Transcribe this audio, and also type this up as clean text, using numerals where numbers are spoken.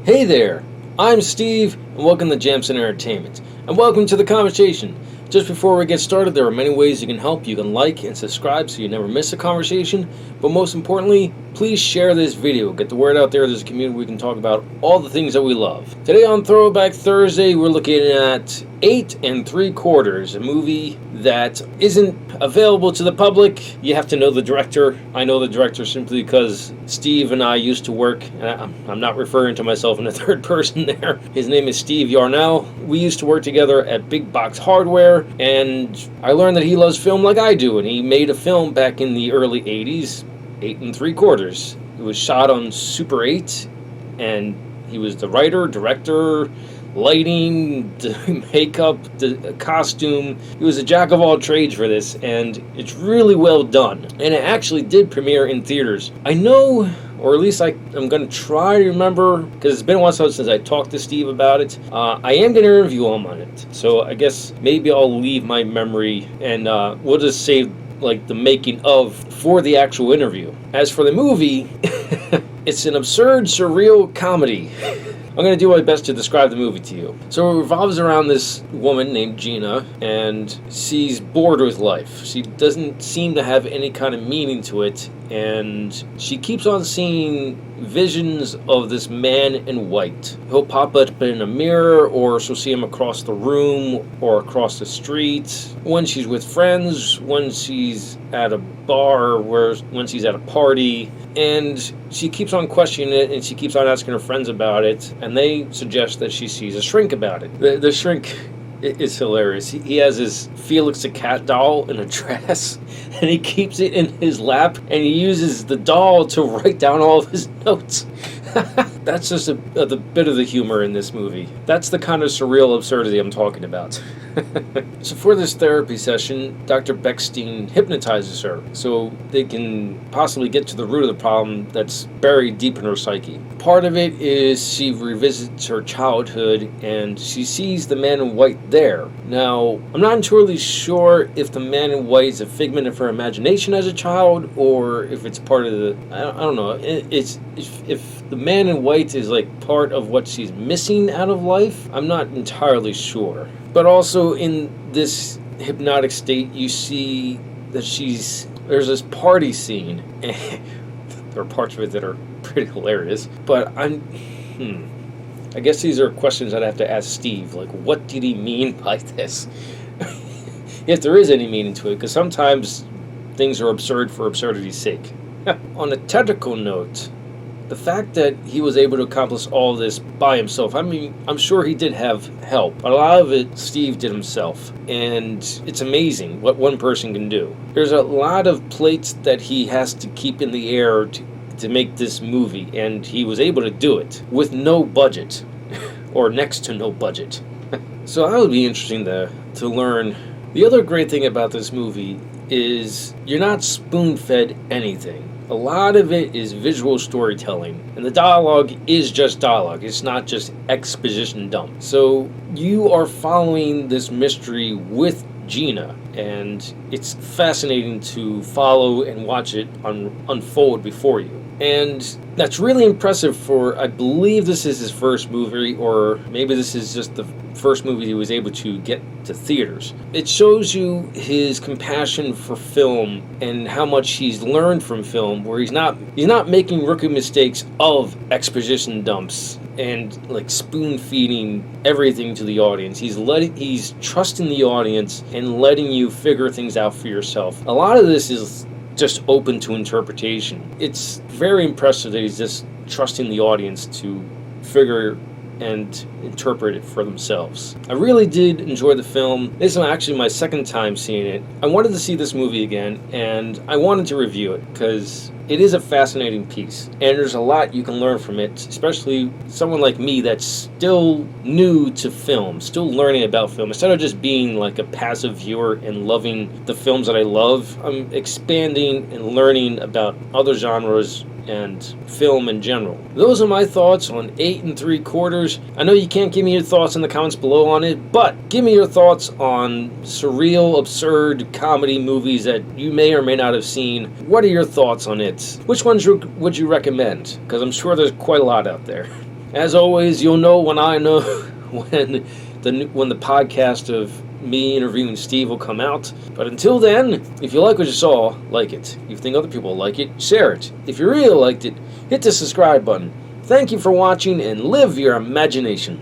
Hey there, I'm Steve, and welcome to Jamsin Entertainment, and welcome to the conversation. Just before we get started, there are many ways you can help. You can like and subscribe so you never miss a conversation, but most importantly, please share this video. Get the word out there. There's a community we can talk about all the things that we love. Today on Throwback Thursday, we're looking at 8 3/4, a movie that isn't available to the public. You have to know the director. I know the director simply because Steve and I used to work, and I'm not referring to myself in the third person there. His name is Steve Yarnell. We used to work together at Big Box Hardware, and I learned that he loves film like I do, and he made a film back in the early 80s, 8 3/4. It was shot on Super 8, and he was the writer, director, lighting, the makeup, the costume. He was a jack of all trades for this, and it's really well done. And it actually did premiere in theaters. I know, or at least I'm going to try to remember, because it's been a while since I talked to Steve about it. I am going to interview him on it, so I guess maybe I'll leave my memory, and we'll just save like the making of for the actual interview. As for the movie, it's an absurd, surreal comedy. I'm going to do my best to describe the movie to you. So it revolves around this woman named Gina, and she's bored with life. She doesn't seem to have any kind of meaning to it, and she keeps on seeing visions of this man in white. He'll pop up in a mirror, or she'll see him across the room or across the street. When she's with friends, when she's at a bar, when she's at a party. And she keeps on questioning it, and she keeps on asking her friends about it, and they suggest that she sees a shrink about it. The shrink is hilarious. He has his Felix the Cat doll in a dress, and he keeps it in his lap, and he uses the doll to write down all of his notes. That's just the bit of the humor in this movie. That's the kind of surreal absurdity I'm talking about. So for this therapy session, Dr. Beckstein hypnotizes her so they can possibly get to the root of the problem that's buried deep in her psyche. Part of it is she revisits her childhood, and she sees the man in white there. Now, I'm not entirely sure if the man in white is a figment of her imagination as a child, or if it's part of the... I don't know. It's if the man in white is like part of what she's missing out of life, I'm not entirely sure. But also in this hypnotic state, you see that there's this party scene, and there are parts of it that are pretty hilarious, but I guess these are questions I'd have to ask Steve, like, what did he mean by this? If there is any meaning to it, because sometimes things are absurd for absurdity's sake. On a technical note, the fact that he was able to accomplish all this by himself, I mean, I'm sure he did have help, but a lot of it Steve did himself, and it's amazing what one person can do. There's a lot of plates that he has to keep in the air to make this movie, and he was able to do it with no budget, or next to no budget. So that would be interesting to learn. The other great thing about this movie is you're not spoon-fed anything. A lot of it is visual storytelling, and the dialogue is just dialogue. It's not just exposition dump. So you are following this mystery with Gina, and it's fascinating to follow and watch it unfold before you. And that's really impressive for, I believe this is his first movie, or maybe this is just the first movie he was able to get to theaters. It shows you his compassion for film and how much he's learned from film, where he's not making rookie mistakes of exposition dumps and like spoon feeding everything to the audience. He's trusting the audience and letting you figure things out for yourself. A lot of this is just open to interpretation. It's very impressive that he's just trusting the audience to figure and interpret it for themselves. I really did enjoy the film. This is actually my second time seeing it. I wanted to see this movie again, and I wanted to review it because it is a fascinating piece, and there's a lot you can learn from it, especially someone like me that's still new to film, still learning about film. Instead of just being like a passive viewer and loving the films that I love, I'm expanding and learning about other genres and film in general. Those are my thoughts on 8 3/4. I know you can't give me your thoughts in the comments below on it, but give me your thoughts on surreal, absurd comedy movies that you may or may not have seen. What are your thoughts on it? Which ones would you recommend? Because I'm sure there's quite a lot out there. As always, you'll know when I know when the podcast of me interviewing Steve will come out. But until then, if you like what you saw, like it. If you think other people like it, share it. If you really liked it, hit the subscribe button. Thank you for watching and live your imagination.